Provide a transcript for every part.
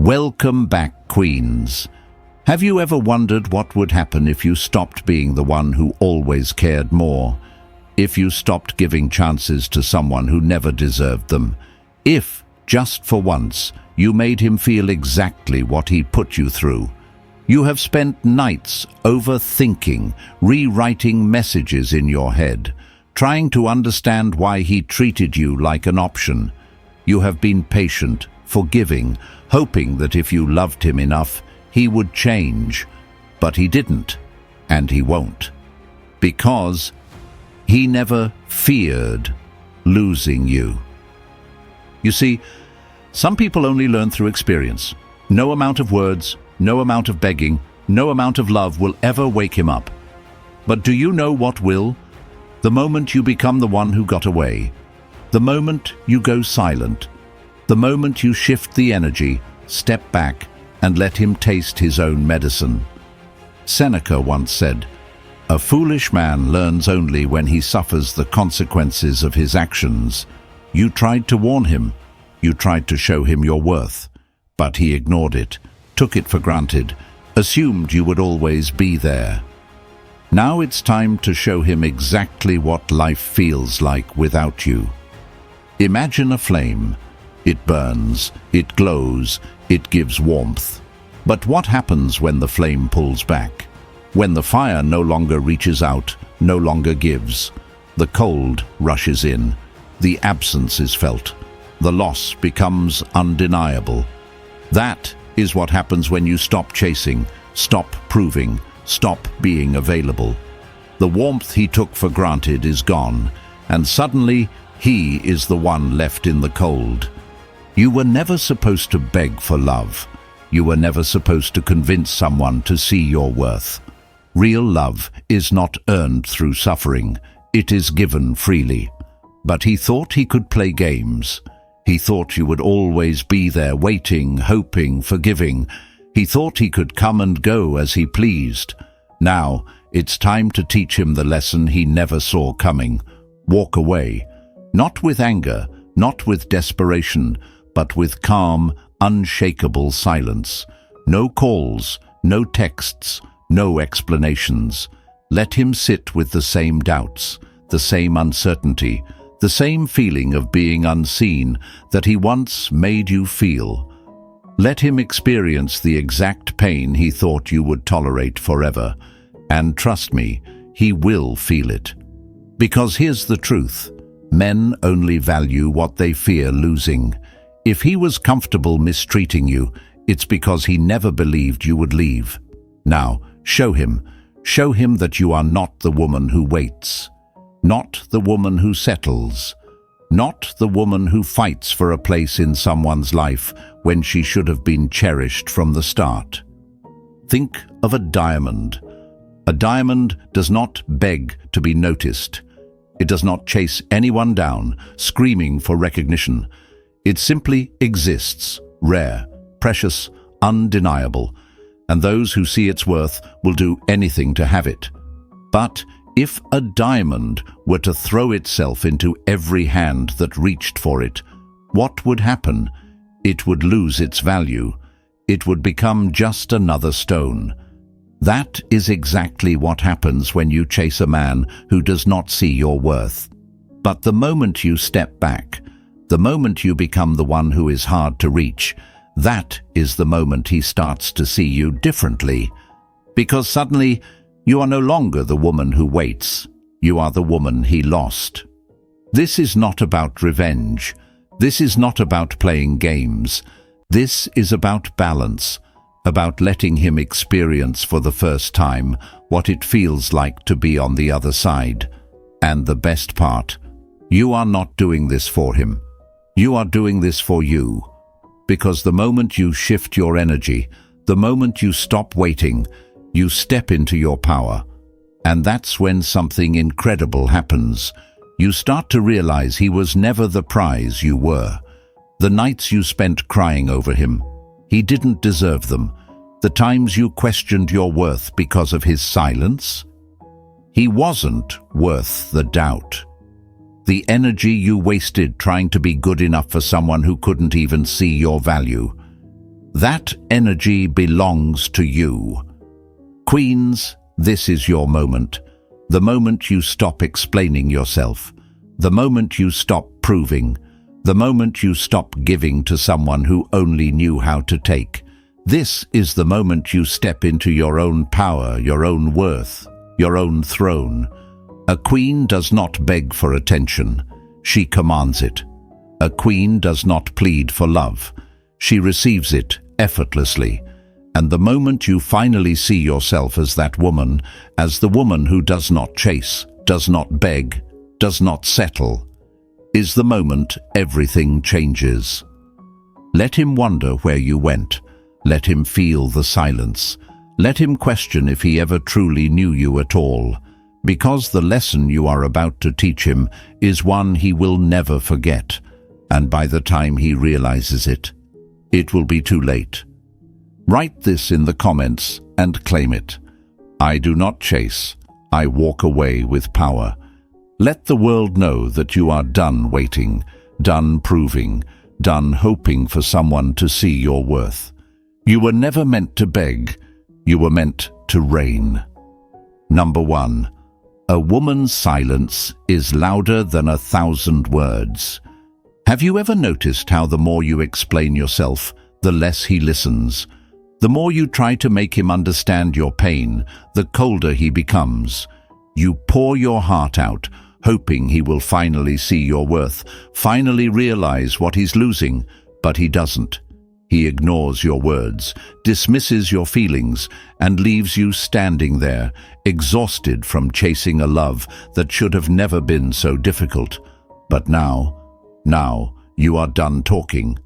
Welcome back, Queens. Have you ever wondered what would happen if you stopped being the one who always cared more? If you stopped giving chances to someone who never deserved them? If, just for once, you made him feel exactly what he put you through? You have spent nights overthinking, rewriting messages in your head, trying to understand why he treated you like an option. You have been patient, forgiving, hoping that if you loved him enough, he would change. But he didn't, and he won't. Because he never feared losing you. You see, some people only learn through experience. No amount of words, no amount of begging, no amount of love will ever wake him up. But do you know what will? The moment you become the one who got away. The moment you go silent. The moment you shift the energy, step back, and let him taste his own medicine. Seneca once said, "A foolish man learns only when he suffers the consequences of his actions." You tried to warn him. You tried to show him your worth. But he ignored it, took it for granted, assumed you would always be there. Now it's time to show him exactly what life feels like without you. Imagine a flame. It burns, it glows, it gives warmth. But what happens when the flame pulls back? When the fire no longer reaches out, no longer gives? The cold rushes in. The absence is felt. The loss becomes undeniable. That is what happens when you stop chasing, stop proving, stop being available. The warmth he took for granted is gone, and suddenly he is the one left in the cold. You were never supposed to beg for love. You were never supposed to convince someone to see your worth. Real love is not earned through suffering. It is given freely. But he thought he could play games. He thought you would always be there, waiting, hoping, forgiving. He thought he could come and go as he pleased. Now, it's time to teach him the lesson he never saw coming. Walk away. Not with anger, not with desperation, but with calm, unshakable silence. No calls, no texts, no explanations. Let him sit with the same doubts, the same uncertainty, the same feeling of being unseen that he once made you feel. Let him experience the exact pain he thought you would tolerate forever. And trust me, he will feel it. Because here's the truth. Men only value what they fear losing. If he was comfortable mistreating you, it's because he never believed you would leave. Now, show him that you are not the woman who waits. Not the woman who settles. Not the woman who fights for a place in someone's life when she should have been cherished from the start. Think of a diamond. A diamond does not beg to be noticed. It does not chase anyone down, screaming for recognition. It simply exists, rare, precious, undeniable, and those who see its worth will do anything to have it. But if a diamond were to throw itself into every hand that reached for it, what would happen? It would lose its value. It would become just another stone. That is exactly what happens when you chase a man who does not see your worth. But the moment you step back, the moment you become the one who is hard to reach, that is the moment he starts to see you differently. Because suddenly, you are no longer the woman who waits. You are the woman he lost. This is not about revenge. This is not about playing games. This is about balance, about letting him experience for the first time what it feels like to be on the other side. And the best part, you are not doing this for him. You are doing this for you. Because the moment you shift your energy, the moment you stop waiting, you step into your power. And that's when something incredible happens. You start to realize he was never the prize you were. The nights you spent crying over him, he didn't deserve them. The times you questioned your worth because of his silence, he wasn't worth the doubt. The energy you wasted trying to be good enough for someone who couldn't even see your value. That energy belongs to you. Queens, this is your moment. The moment you stop explaining yourself. The moment you stop proving. The moment you stop giving to someone who only knew how to take. This is the moment you step into your own power, your own worth, your own throne. A queen does not beg for attention. She commands it. A queen does not plead for love. She receives it effortlessly. And the moment you finally see yourself as that woman, as the woman who does not chase, does not beg, does not settle, is the moment everything changes. Let him wonder where you went. Let him feel the silence. Let him question if he ever truly knew you at all, because the lesson you are about to teach him is one he will never forget, and by the time he realizes it, it will be too late. Write this in the comments and claim it. I do not chase. I walk away with power. Let the world know that you are done waiting, done proving, done hoping for someone to see your worth. You were never meant to beg. You were meant to reign. Number 1. A woman's silence is louder than 1,000 words. Have you ever noticed how the more you explain yourself, the less he listens? The more you try to make him understand your pain, the colder he becomes. You pour your heart out, hoping he will finally see your worth, finally realize what he's losing, but he doesn't. He ignores your words, dismisses your feelings, and leaves you standing there, exhausted from chasing a love that should have never been so difficult. But now you are done talking.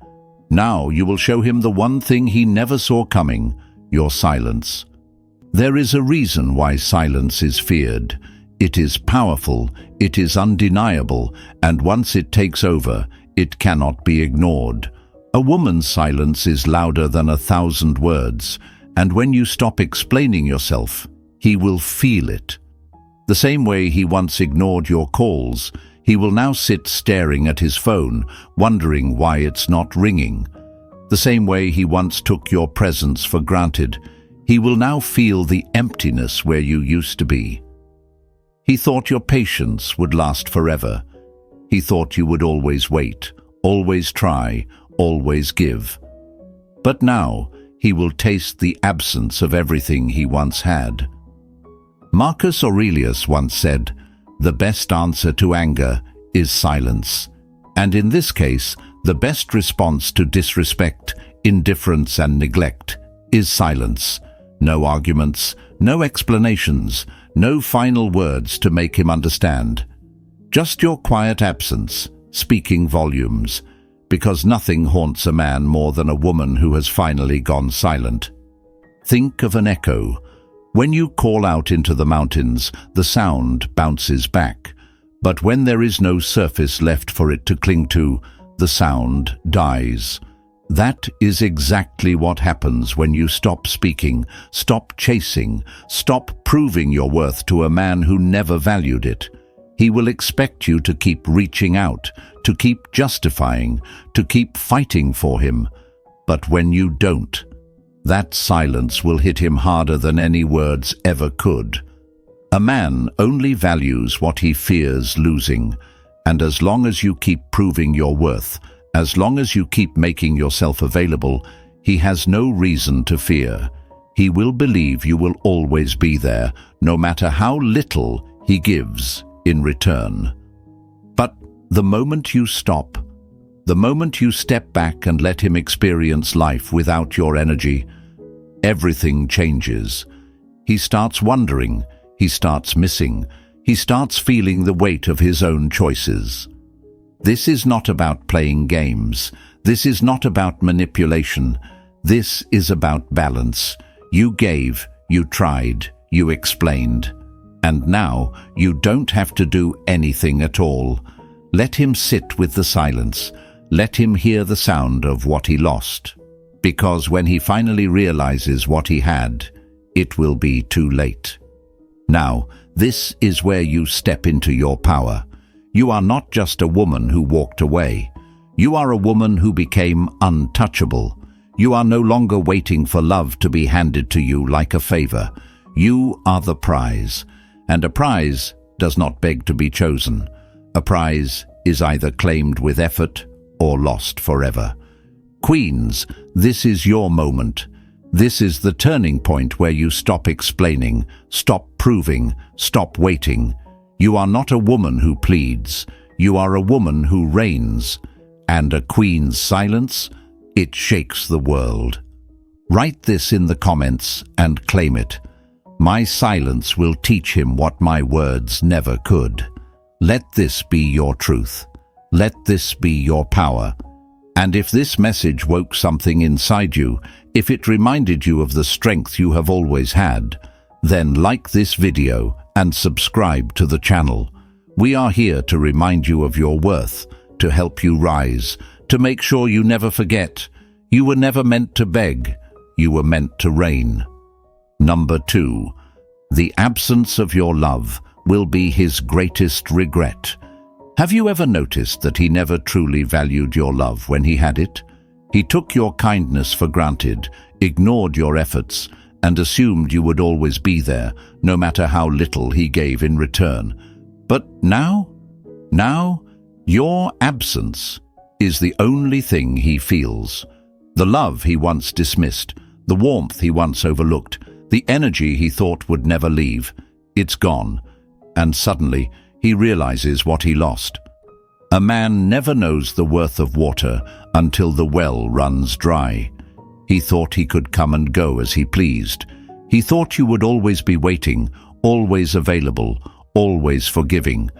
Now you will show him the one thing he never saw coming, your silence. There is a reason why silence is feared. It is powerful, it is undeniable, and once it takes over, it cannot be ignored. A woman's silence is louder than 1,000 words, and when you stop explaining yourself, he will feel it. The same way he once ignored your calls, he will now sit staring at his phone, wondering why it's not ringing. The same way he once took your presence for granted, he will now feel the emptiness where you used to be. He thought your patience would last forever. He thought you would always wait, always try, always give. But now he will taste the absence of everything he once had. Marcus Aurelius once said, "The best answer to anger is silence." And in this case, the best response to disrespect, indifference, and neglect is silence. No arguments, no explanations, no final words to make him understand. Just your quiet absence, speaking volumes, because nothing haunts a man more than a woman who has finally gone silent. Think of an echo. When you call out into the mountains, the sound bounces back. But when there is no surface left for it to cling to, the sound dies. That is exactly what happens when you stop speaking, stop chasing, stop proving your worth to a man who never valued it. He will expect you to keep reaching out, to keep justifying, to keep fighting for him. But when you don't, that silence will hit him harder than any words ever could. A man only values what he fears losing, and as long as you keep proving your worth, as long as you keep making yourself available, he has no reason to fear. He will believe you will always be there, no matter how little he gives in return. But the moment you stop, the moment you step back and let him experience life without your energy, everything changes. He starts wondering, he starts missing, he starts feeling the weight of his own choices. This is not about playing games. This is not about manipulation. This is about balance. You gave, you tried, you explained. And now you don't have to do anything at all. Let him sit with the silence. Let him hear the sound of what he lost. Because when he finally realizes what he had, it will be too late. Now, this is where you step into your power. You are not just a woman who walked away. You are a woman who became untouchable. You are no longer waiting for love to be handed to you like a favor. You are the prize, and a prize does not beg to be chosen. A prize is either claimed with effort or lost forever. Queens, this is your moment. This is the turning point where you stop explaining, stop proving, stop waiting. You are not a woman who pleads. You are a woman who reigns. And a queen's silence, it shakes the world. Write this in the comments and claim it. My silence will teach him what my words never could. Let this be your truth. Let this be your power. And if this message woke something inside you, if it reminded you of the strength you have always had, then like this video and subscribe to the channel. We are here to remind you of your worth, to help you rise, to make sure you never forget. You were never meant to beg, you were meant to reign. Number 2. The absence of your love will be his greatest regret. Have you ever noticed that he never truly valued your love when he had it? He took your kindness for granted, ignored your efforts, and assumed you would always be there, no matter how little he gave in return. But now, your absence is the only thing he feels. The love he once dismissed, the warmth he once overlooked, the energy he thought would never leave, it's gone, and suddenly he realizes what he lost. A man never knows the worth of water until the well runs dry. He thought he could come and go as he pleased. He thought you would always be waiting, always available, always forgiving.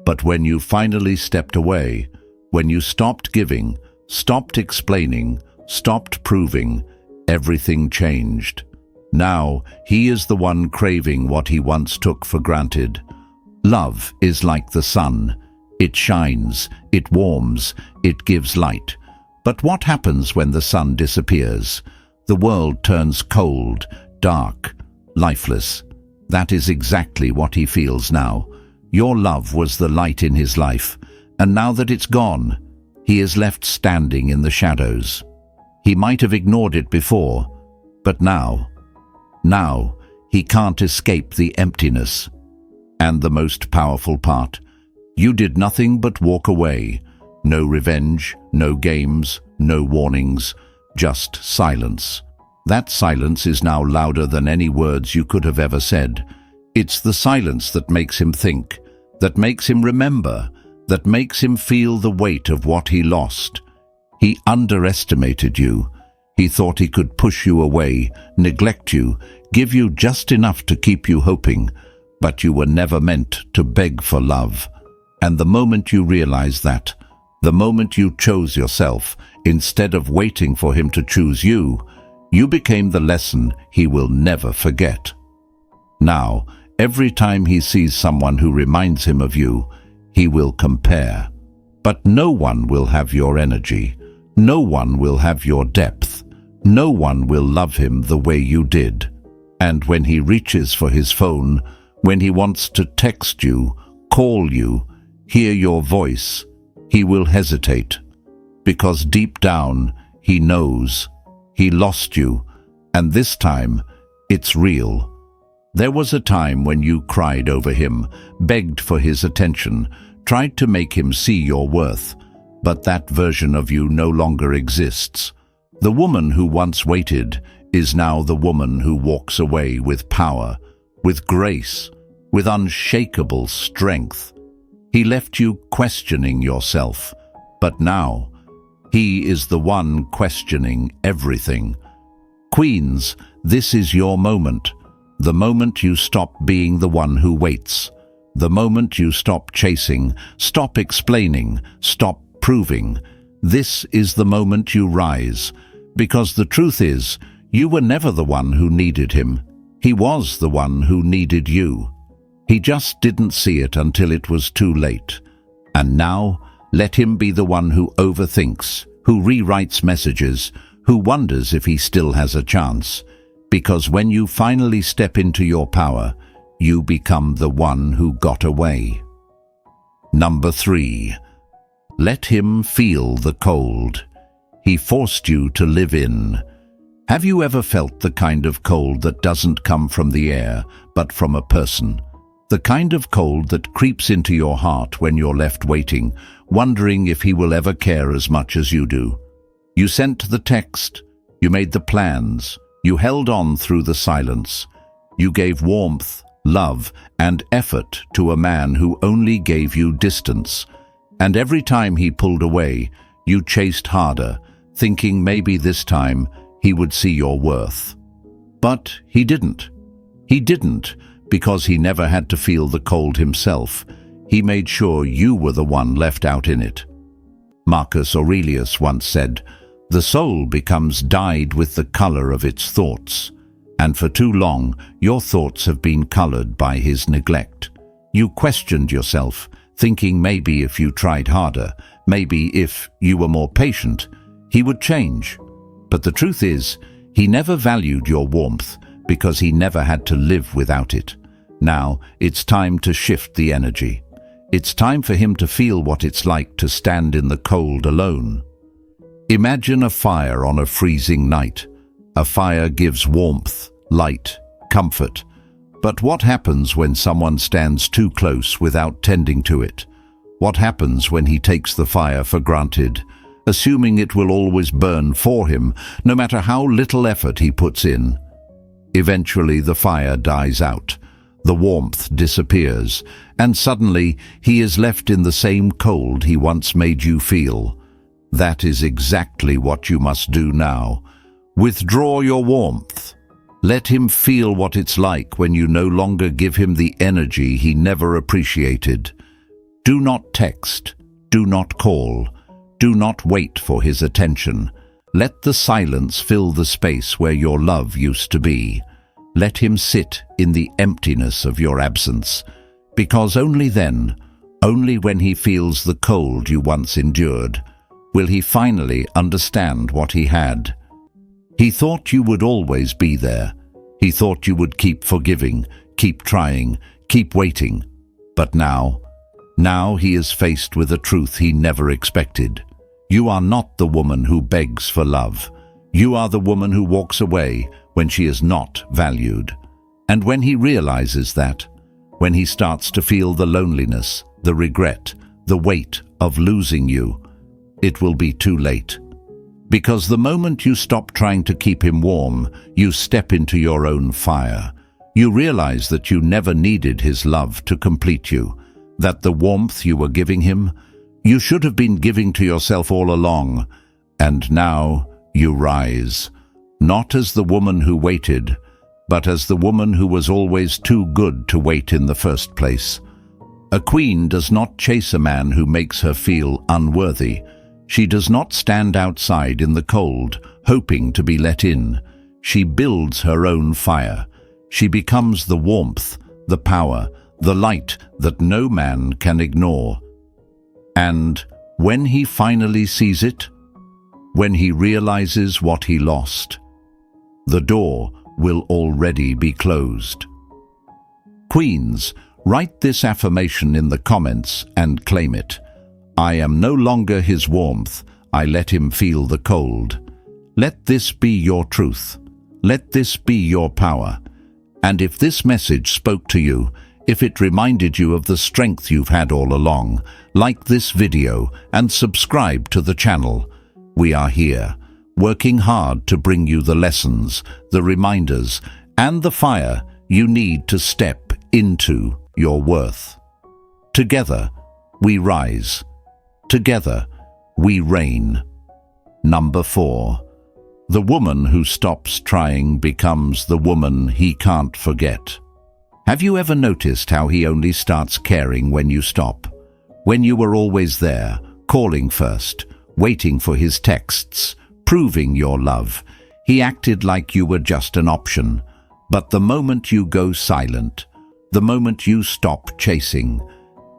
But when you finally stepped away, when you stopped giving, stopped explaining, stopped proving, everything changed. Now he is the one craving what he once took for granted. Love is like the sun. It shines, it warms, it gives light. But what happens when the sun disappears? The world turns cold, dark, lifeless. That is exactly what he feels now. Your love was the light in his life, and now that it's gone, he is left standing in the shadows. He might have ignored it before, but now he can't escape the emptiness. And the most powerful part, you did nothing but walk away. No revenge, no games, no warnings, just silence. That silence is now louder than any words you could have ever said. It's the silence that makes him think, that makes him remember, that makes him feel the weight of what he lost. He underestimated you. He thought he could push you away, neglect you, give you just enough to keep you hoping, but you were never meant to beg for love. And the moment you realize that, the moment you chose yourself, instead of waiting for him to choose you, you became the lesson he will never forget. Now, every time he sees someone who reminds him of you, he will compare. But no one will have your energy. No one will have your depth. No one will love him the way you did. And when he reaches for his phone, when he wants to text you, call you, hear your voice, he will hesitate. Because deep down, he knows. He lost you, and this time, it's real. There was a time when you cried over him, begged for his attention, tried to make him see your worth, but that version of you no longer exists. The woman who once waited is now the woman who walks away with power, with grace, with unshakable strength. He left you questioning yourself, but now he is the one questioning everything. Queens, this is your moment. The moment you stop being the one who waits. The moment you stop chasing, stop explaining, stop proving. This is the moment you rise. Because the truth is, you were never the one who needed him. He was the one who needed you. He just didn't see it until it was too late. And now, let him be the one who overthinks, who rewrites messages, who wonders if he still has a chance. Because when you finally step into your power, you become the one who got away. Number 3. Let him feel the cold. He forced you to live in. Have you ever felt the kind of cold that doesn't come from the air, but from a person? The kind of cold that creeps into your heart when you're left waiting, wondering if he will ever care as much as you do. You sent the text, you made the plans, you held on through the silence. You gave warmth, love, and effort to a man who only gave you distance. And every time he pulled away, you chased harder, thinking maybe this time he would see your worth. But he didn't. He didn't, because he never had to feel the cold himself. He made sure you were the one left out in it. Marcus Aurelius once said, "The soul becomes dyed with the color of its thoughts." And for too long, your thoughts have been colored by his neglect. You questioned yourself, thinking maybe if you tried harder, maybe if you were more patient, he would change. But the truth is, he never valued your warmth because he never had to live without it. Now, it's time to shift the energy. It's time for him to feel what it's like to stand in the cold alone. Imagine a fire on a freezing night. A fire gives warmth, light, comfort. But what happens when someone stands too close without tending to it? What happens when he takes the fire for granted, assuming it will always burn for him, no matter how little effort he puts in? Eventually the fire dies out, the warmth disappears, and suddenly he is left in the same cold he once made you feel. That is exactly what you must do now. Withdraw your warmth. Let him feel what it's like when you no longer give him the energy he never appreciated. Do not text. Do not call. Do not wait for his attention. Let the silence fill the space where your love used to be. Let him sit in the emptiness of your absence, because only then, only when he feels the cold you once endured, will he finally understand what he had. He thought you would always be there. He thought you would keep forgiving, keep trying, keep waiting. But now he is faced with a truth he never expected. You are not the woman who begs for love. You are the woman who walks away when she is not valued. And when he realizes that, when he starts to feel the loneliness, the regret, the weight of losing you, it will be too late. Because the moment you stop trying to keep him warm, you step into your own fire. You realize that you never needed his love to complete you, that the warmth you were giving him, you should have been giving to yourself all along. And now you rise, not as the woman who waited, but as the woman who was always too good to wait in the first place. A queen does not chase a man who makes her feel unworthy. She does not stand outside in the cold, hoping to be let in. She builds her own fire. She becomes the warmth, the power, the light that no man can ignore. And when he finally sees it, when he realizes what he lost, the door will already be closed. Queens, write this affirmation in the comments and claim it. I am no longer his warmth. I let him feel the cold. Let this be your truth. Let this be your power. And if this message spoke to you, if it reminded you of the strength you've had all along, like this video and subscribe to the channel. We are here, working hard to bring you the lessons, the reminders, and the fire you need to step into your worth. Together, we rise. Together, we reign. Number 4. The woman who stops trying becomes the woman he can't forget. Have you ever noticed how he only starts caring when you stop? When you were always there, calling first, waiting for his texts, proving your love. He acted like you were just an option. But the moment you go silent, the moment you stop chasing,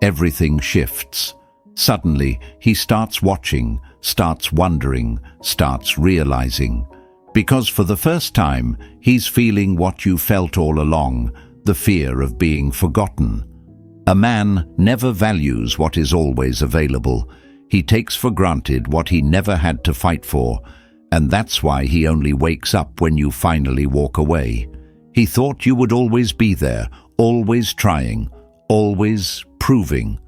everything shifts. Suddenly, he starts watching, starts wondering, starts realizing. Because for the first time, he's feeling what you felt all along, the fear of being forgotten. A man never values what is always available. He takes for granted what he never had to fight for. And that's why he only wakes up when you finally walk away. He thought you would always be there, always trying, always proving.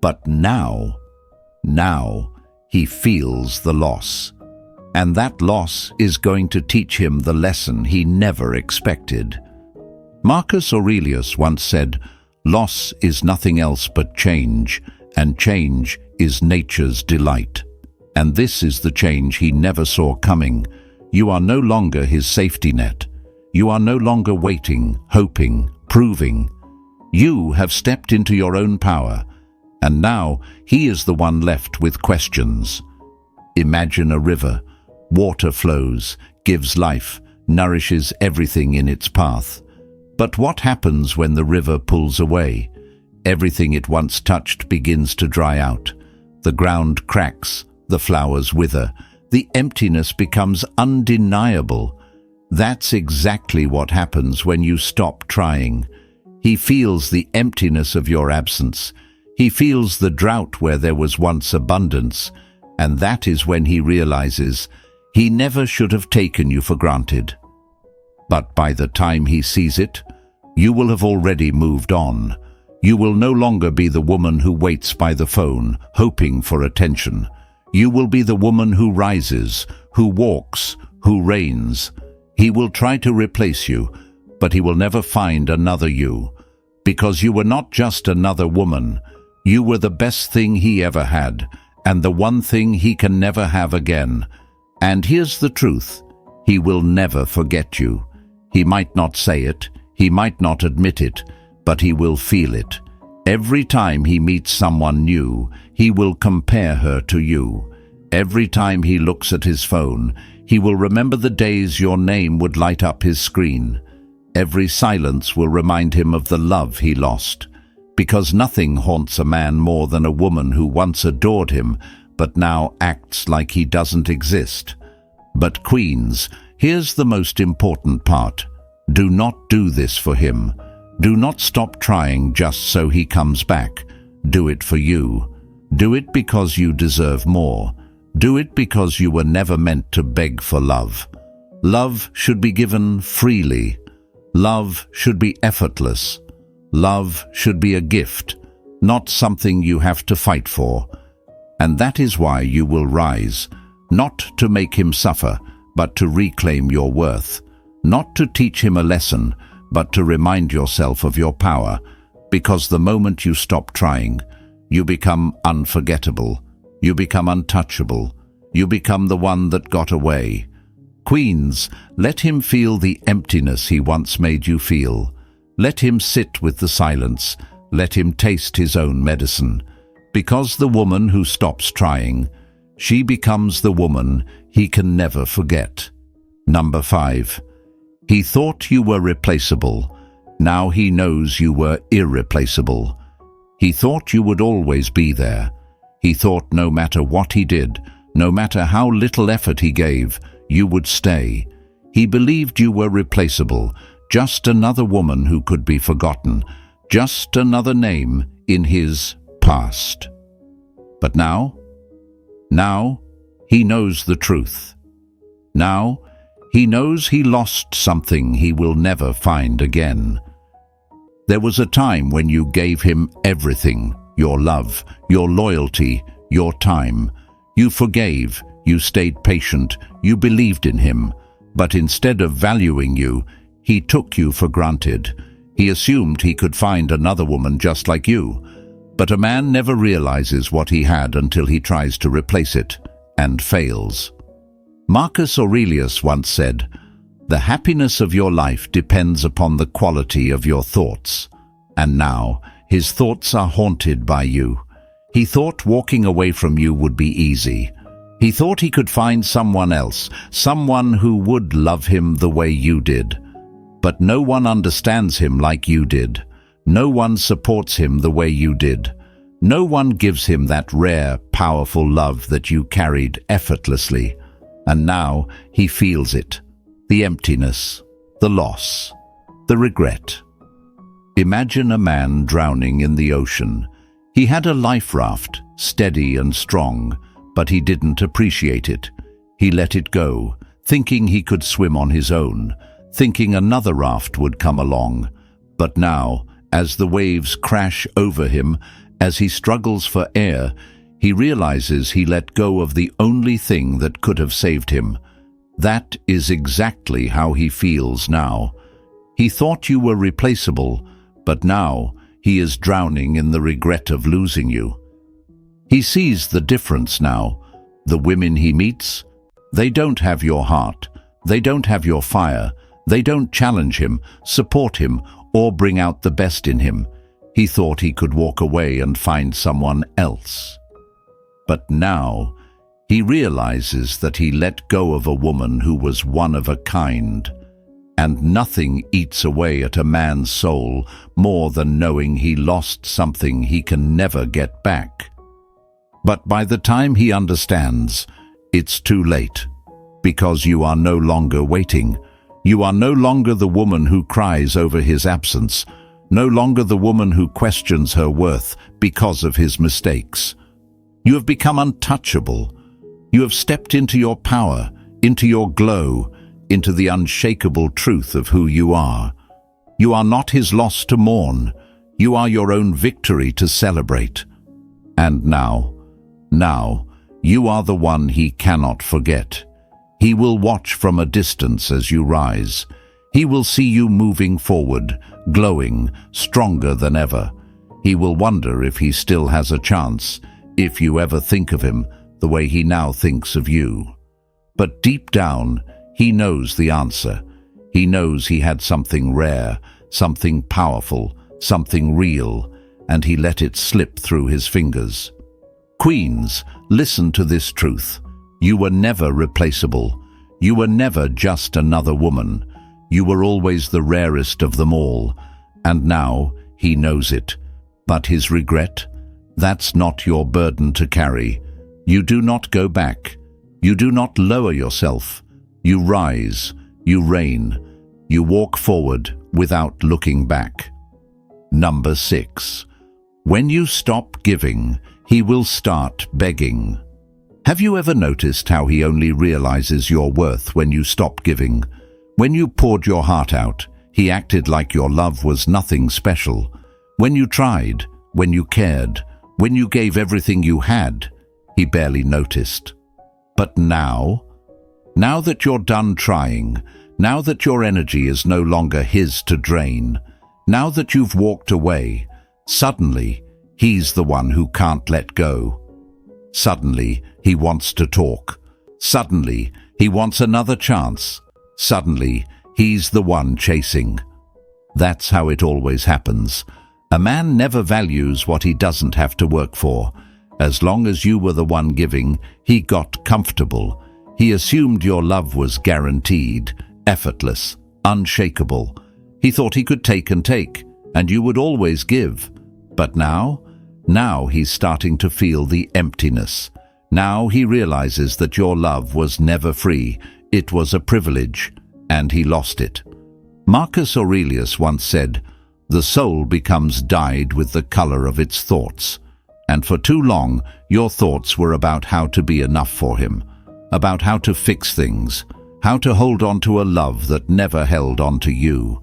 But now he feels the loss. And that loss is going to teach him the lesson he never expected. Marcus Aurelius once said, "Loss is nothing else but change, and change is nature's delight." And this is the change he never saw coming. You are no longer his safety net. You are no longer waiting, hoping, proving. You have stepped into your own power, and now he is the one left with questions. Imagine a river. Water flows, gives life, nourishes everything in its path. But what happens when the river pulls away? Everything it once touched begins to dry out. The ground cracks, the flowers wither, the emptiness becomes undeniable. That's exactly what happens when you stop trying. He feels the emptiness of your absence. He feels the drought where there was once abundance, and that is when he realizes he never should have taken you for granted. But by the time he sees it, you will have already moved on. You will no longer be the woman who waits by the phone, hoping for attention. You will be the woman who rises, who walks, who reigns. He will try to replace you, but he will never find another you. Because you were not just another woman. You were the best thing he ever had, and the one thing he can never have again. And here's the truth. He will never forget you. He might not say it, he might not admit it, but he will feel it. Every time he meets someone new, he will compare her to you. Every time he looks at his phone, he will remember the days your name would light up his screen. Every silence will remind him of the love he lost. Because nothing haunts a man more than a woman who once adored him, but now acts like he doesn't exist. But queens, here's the most important part. Do not do this for him. Do not stop trying just so he comes back. Do it for you. Do it because you deserve more. Do it because you were never meant to beg for love. Love should be given freely. Love should be effortless. Love should be a gift, not something you have to fight for. And that is why you will rise, not to make him suffer, but to reclaim your worth, not to teach him a lesson, but to remind yourself of your power, because the moment you stop trying, you become unforgettable, you become untouchable, you become the one that got away. Queens, let him feel the emptiness he once made you feel. Let him sit with the silence, let him taste his own medicine. Because the woman who stops trying, she becomes the woman he can never forget. Number 5. He thought you were replaceable. Now he knows you were irreplaceable. He thought you would always be there. He thought no matter what he did, no matter how little effort he gave, you would stay. He believed you were replaceable, just another woman who could be forgotten, just another name in his past. But now he knows the truth. Now he knows he lost something he will never find again. There was a time when you gave him everything, your love, your loyalty, your time. You forgave, you stayed patient, you believed in him. But instead of valuing you, he took you for granted. He assumed he could find another woman just like you. But a man never realizes what he had until he tries to replace it, and fails. Marcus Aurelius once said, "The happiness of your life depends upon the quality of your thoughts." And now, his thoughts are haunted by you. He thought walking away from you would be easy. He thought he could find someone else, someone who would love him the way you did. But no one understands him like you did. No one supports him the way you did. No one gives him that rare, powerful love that you carried effortlessly. And now he feels it. The emptiness, the loss, the regret. Imagine a man drowning in the ocean. He had a life raft, steady and strong, but he didn't appreciate it. He let it go, thinking he could swim on his own, thinking another raft would come along. But now, as the waves crash over him, as he struggles for air, he realizes he let go of the only thing that could have saved him. That is exactly how he feels now. He thought you were replaceable, but now he is drowning in the regret of losing you. He sees the difference now. The women he meets, they don't have your heart, they don't have your fire, they don't challenge him, support him, or bring out the best in him. He thought he could walk away and find someone else. But now, he realizes that he let go of a woman who was one of a kind. And nothing eats away at a man's soul more than knowing he lost something he can never get back. But by the time he understands, it's too late, because you are no longer waiting. You are no longer the woman who cries over his absence, no longer the woman who questions her worth because of his mistakes. You have become untouchable. You have stepped into your power, into your glow, into the unshakable truth of who you are. You are not his loss to mourn. You are your own victory to celebrate. And now, you are the one he cannot forget. He will watch from a distance as you rise. He will see you moving forward, glowing, stronger than ever. He will wonder if he still has a chance, if you ever think of him the way he now thinks of you. But deep down, he knows the answer. He knows he had something rare, something powerful, something real, and he let it slip through his fingers. Queens, listen to this truth. You were never replaceable. You were never just another woman. You were always the rarest of them all. And now he knows it. But his regret? That's not your burden to carry. You do not go back. You do not lower yourself. You rise. You reign. You walk forward without looking back. Number 6. When you stop giving, he will start begging. Have you ever noticed how he only realizes your worth when you stop giving? When you poured your heart out, he acted like your love was nothing special. When you tried, when you cared, when you gave everything you had, he barely noticed. But now that you're done trying, now that your energy is no longer his to drain, now that you've walked away, suddenly he's the one who can't let go. Suddenly he wants to talk. Suddenly he wants another chance. Suddenly he's the one chasing. That's how it always happens. A man never values what he doesn't have to work for. As long as you were the one giving, he got comfortable. He assumed your love was guaranteed, effortless, unshakable. He thought he could take and you would always give. But now he's starting to feel the emptiness. Now he realizes that your love was never free. It was a privilege, and he lost it. Marcus Aurelius once said, "The soul becomes dyed with the color of its thoughts." And for too long, your thoughts were about how to be enough for him, about how to fix things, how to hold on to a love that never held on to you.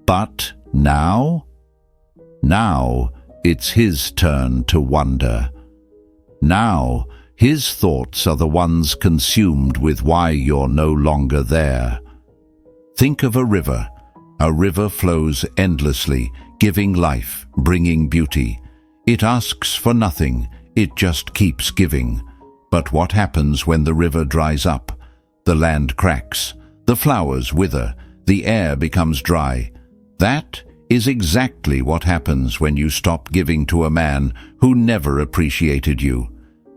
But now it's his turn to wonder. Now, his thoughts are the ones consumed with why you're no longer there. Think of a river. A river flows endlessly, giving life, bringing beauty. It asks for nothing, it just keeps giving. But what happens when the river dries up? The land cracks, the flowers wither, the air becomes dry. That is exactly what happens when you stop giving to a man who never appreciated you.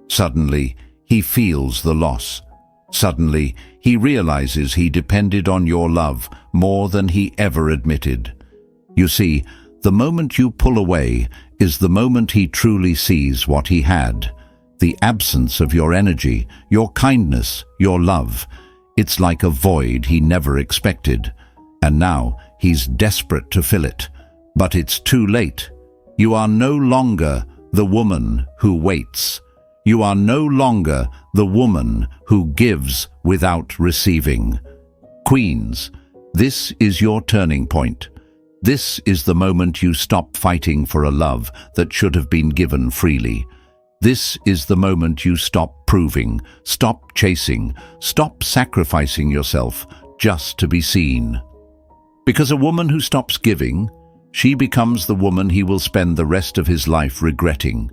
Suddenly, he feels the loss. Suddenly, he realizes he depended on your love more than he ever admitted. You see, the moment you pull away is the moment he truly sees what he had. The absence of your energy, your kindness, your love. It's like a void he never expected. And now he's desperate to fill it. But it's too late. You are no longer the woman who waits. You are no longer the woman who gives without receiving. Queens, this is your turning point. This is the moment you stop fighting for a love that should have been given freely. This is the moment you stop proving, stop chasing, stop sacrificing yourself just to be seen. Because a woman who stops giving, she becomes the woman he will spend the rest of his life regretting.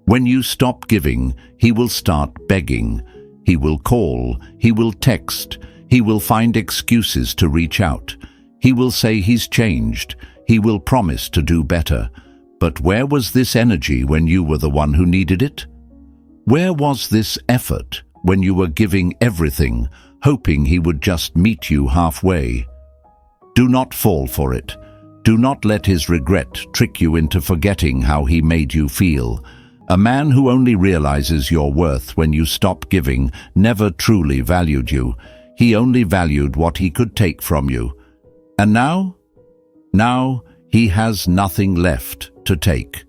When you stop giving, he will start begging. He will call, he will text, he will find excuses to reach out. He will say he's changed, he will promise to do better. But where was this energy when you were the one who needed it? Where was this effort when you were giving everything, hoping he would just meet you halfway? Do not fall for it. Do not let his regret trick you into forgetting how he made you feel. A man who only realizes your worth when you stop giving never truly valued you. He only valued what he could take from you. And now? Now he has nothing left to take.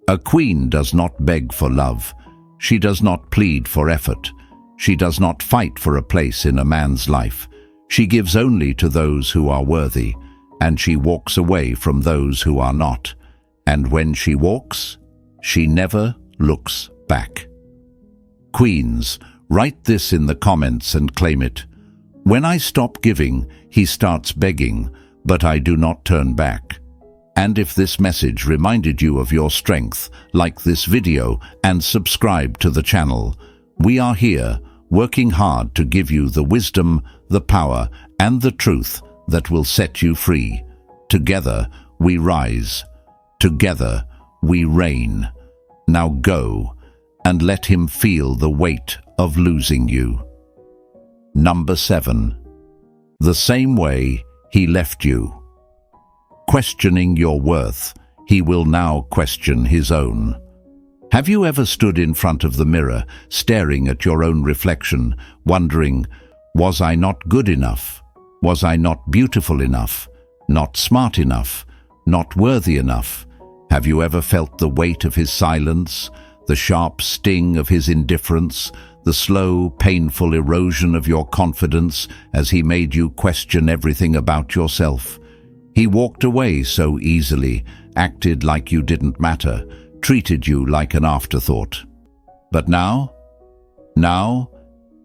A queen does not beg for love. She does not plead for effort. She does not fight for a place in a man's life. She gives only to those who are worthy, and she walks away from those who are not. And when she walks, she never looks back. Queens, write this in the comments and claim it. When I stop giving, he starts begging, but I do not turn back. And if this message reminded you of your strength, like this video and subscribe to the channel. We are here, working hard to give you the wisdom, the power, and the truth that will set you free. Together, we rise. Together, we reign. Now go, and let him feel the weight of losing you. Number 7. The same way he left you. Questioning your worth, he will now question his own. Have you ever stood in front of the mirror, staring at your own reflection, wondering, was I not good enough? Was I not beautiful enough? Not smart enough? Not worthy enough? Have you ever felt the weight of his silence, the sharp sting of his indifference, the slow, painful erosion of your confidence as he made you question everything about yourself? He walked away so easily, acted like you didn't matter, treated you like an afterthought. But now,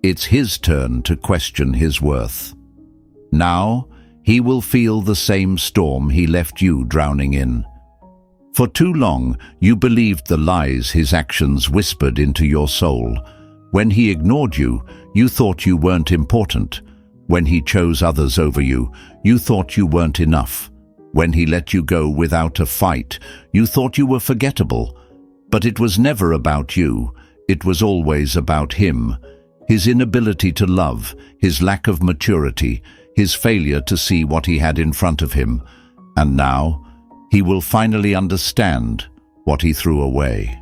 it's his turn to question his worth. Now, he will feel the same storm he left you drowning in. For too long, you believed the lies his actions whispered into your soul. When he ignored you, you thought you weren't important. When he chose others over you, you thought you weren't enough. When he let you go without a fight, you thought you were forgettable. But it was never about you. It was always about him. His inability to love, his lack of maturity, his failure to see what he had in front of him. And now, he will finally understand what he threw away.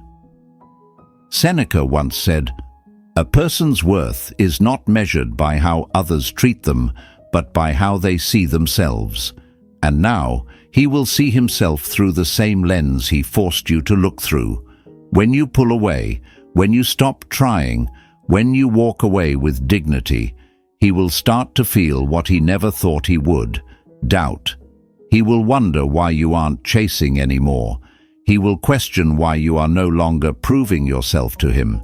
Seneca once said, "A person's worth is not measured by how others treat them, but by how they see themselves." And now, he will see himself through the same lens he forced you to look through. When you pull away, when you stop trying, when you walk away with dignity, he will start to feel what he never thought he would: doubt. He will wonder why you aren't chasing anymore. He will question why you are no longer proving yourself to him.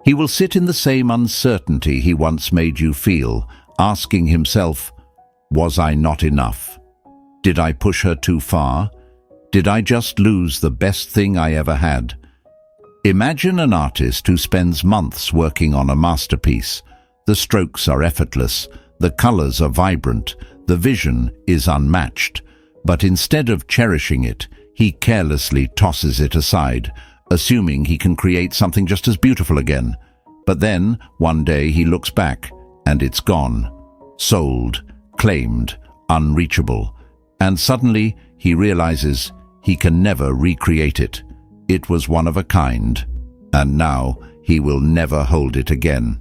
He will sit in the same uncertainty he once made you feel, asking himself, was I not enough? Did I push her too far? Did I just lose the best thing I ever had? Imagine an artist who spends months working on a masterpiece. The strokes are effortless, the colors are vibrant, the vision is unmatched. But instead of cherishing it, he carelessly tosses it aside, assuming he can create something just as beautiful again. But then, one day he looks back, and it's gone. Sold, claimed, unreachable. And suddenly, he realizes he can never recreate it. It was one of a kind, and now he will never hold it again.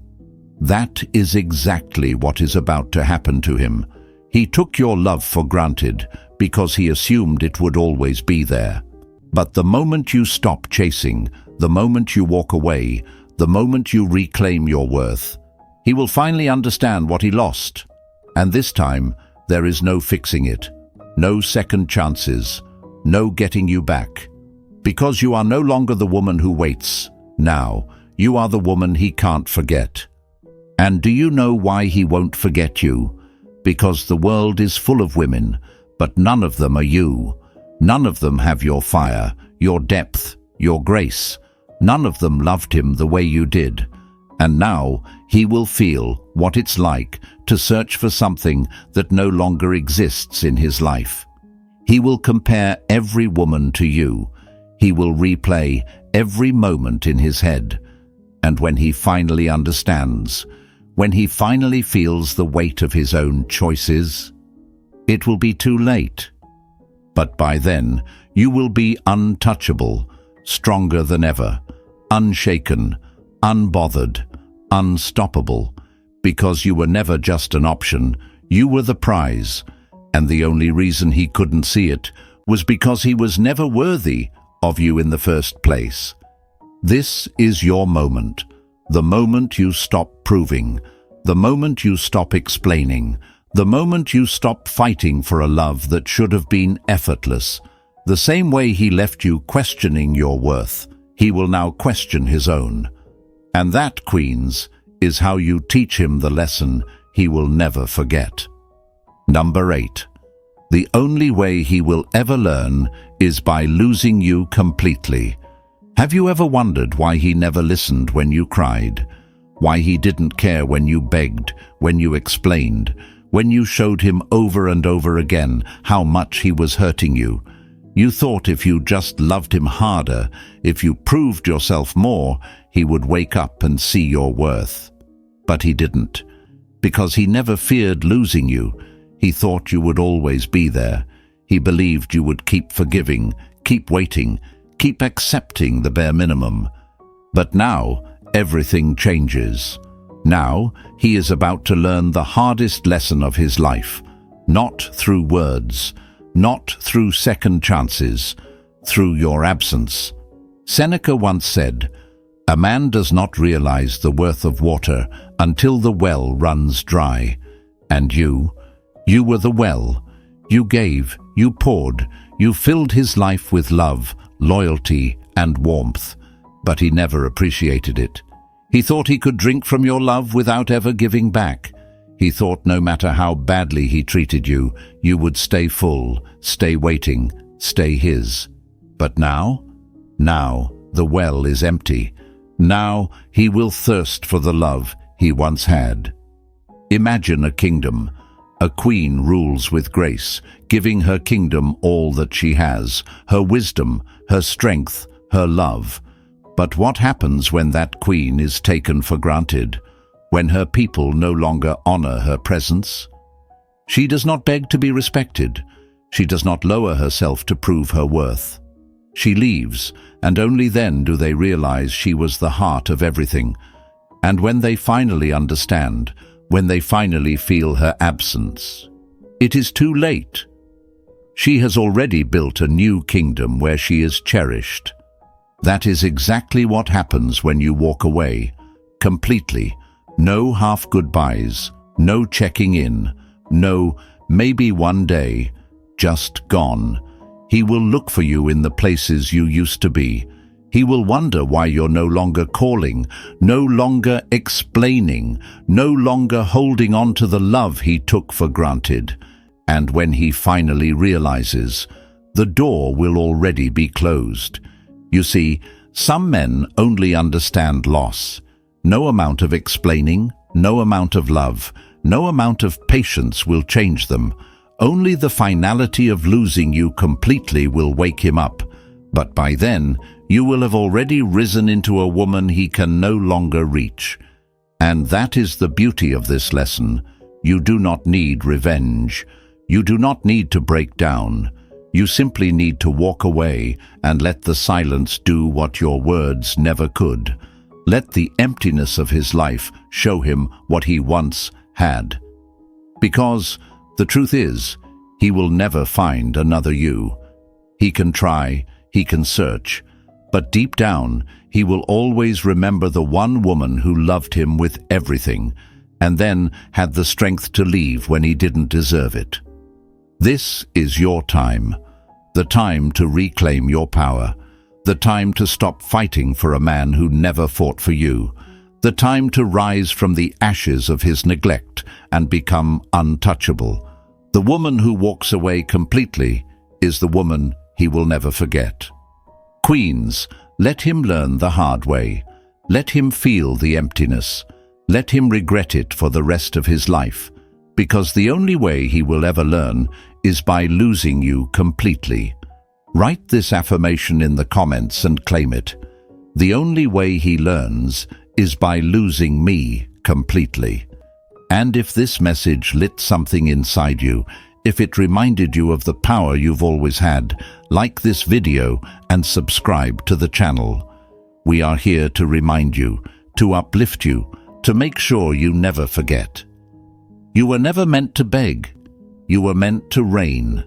That is exactly what is about to happen to him. He took your love for granted because he assumed it would always be there. But the moment you stop chasing, the moment you walk away, the moment you reclaim your worth, he will finally understand what he lost. And this time, there is no fixing it, no second chances, no getting you back. Because you are no longer the woman who waits. Now, you are the woman he can't forget. And do you know why he won't forget you? Because the world is full of women, but none of them are you. None of them have your fire, your depth, your grace. None of them loved him the way you did. And now he will feel what it's like to search for something that no longer exists in his life. He will compare every woman to you. He will replay every moment in his head. And when he finally understands, when he finally feels the weight of his own choices, it will be too late. But by then, you will be untouchable, stronger than ever, unshaken, unbothered, unstoppable, because you were never just an option, you were the prize, and the only reason he couldn't see it was because he was never worthy of you in the first place. This is your moment, the moment you stop proving, the moment you stop explaining, the moment you stop fighting for a love that should have been effortless. The same way he left you questioning your worth, he will now question his own. And that, queens, is how you teach him the lesson he will never forget. Number 8. The only way he will ever learn is by losing you completely. Have you ever wondered why he never listened when you cried? Why he didn't care when you begged, when you explained, when you showed him over and over again how much he was hurting you? You thought if you just loved him harder, if you proved yourself more, he would wake up and see your worth. But he didn't, because he never feared losing you. He thought you would always be there. He believed you would keep forgiving, keep waiting, keep accepting the bare minimum. But now, everything changes. Now, he is about to learn the hardest lesson of his life, not through words, not through second chances, through your absence. Seneca once said, "A man does not realize the worth of water until the well runs dry." And you were the well. You gave, you poured, you filled his life with love, loyalty, and warmth. But he never appreciated it. He thought he could drink from your love without ever giving back. He thought no matter how badly he treated you, you would stay full, stay waiting, stay his. But now the well is empty. Now he will thirst for the love he once had. Imagine a kingdom. A queen rules with grace, giving her kingdom all that she has, her wisdom, her strength, her love. But what happens when that queen is taken for granted? When her people no longer honor her presence? She does not beg to be respected. She does not lower herself to prove her worth. She leaves, and only then do they realize she was the heart of everything. And when they finally understand, when they finally feel her absence, it is too late. She has already built a new kingdom where she is cherished. That is exactly what happens when you walk away, completely. No half goodbyes, no checking in, no maybe one day, just gone. He will look for you in the places you used to be. He will wonder why you're no longer calling, no longer explaining, no longer holding on to the love he took for granted. And when he finally realizes, the door will already be closed. You see, some men only understand loss. No amount of explaining, no amount of love, no amount of patience will change them. Only the finality of losing you completely will wake him up. But by then, you will have already risen into a woman he can no longer reach. And that is the beauty of this lesson. You do not need revenge. You do not need to break down. You simply need to walk away and let the silence do what your words never could. Let the emptiness of his life show him what he once had. Because the truth is, he will never find another you. He can try, he can search, But deep down, he will always remember the one woman who loved him with everything, and then had the strength to leave when he didn't deserve it. This is your time. The time to reclaim your power. The time to stop fighting for a man who never fought for you. The time to rise from the ashes of his neglect and become untouchable. The woman who walks away completely is the woman he will never forget. Queens, let him learn the hard way. Let him feel the emptiness. Let him regret it for the rest of his life, because the only way he will ever learn is by losing you completely. Write this affirmation in the comments and claim it. The only way he learns is by losing me completely. And if this message lit something inside you, if it reminded you of the power you've always had, like this video and subscribe to the channel. We are here to remind you, to uplift you, to make sure you never forget. You were never meant to beg. You were meant to reign.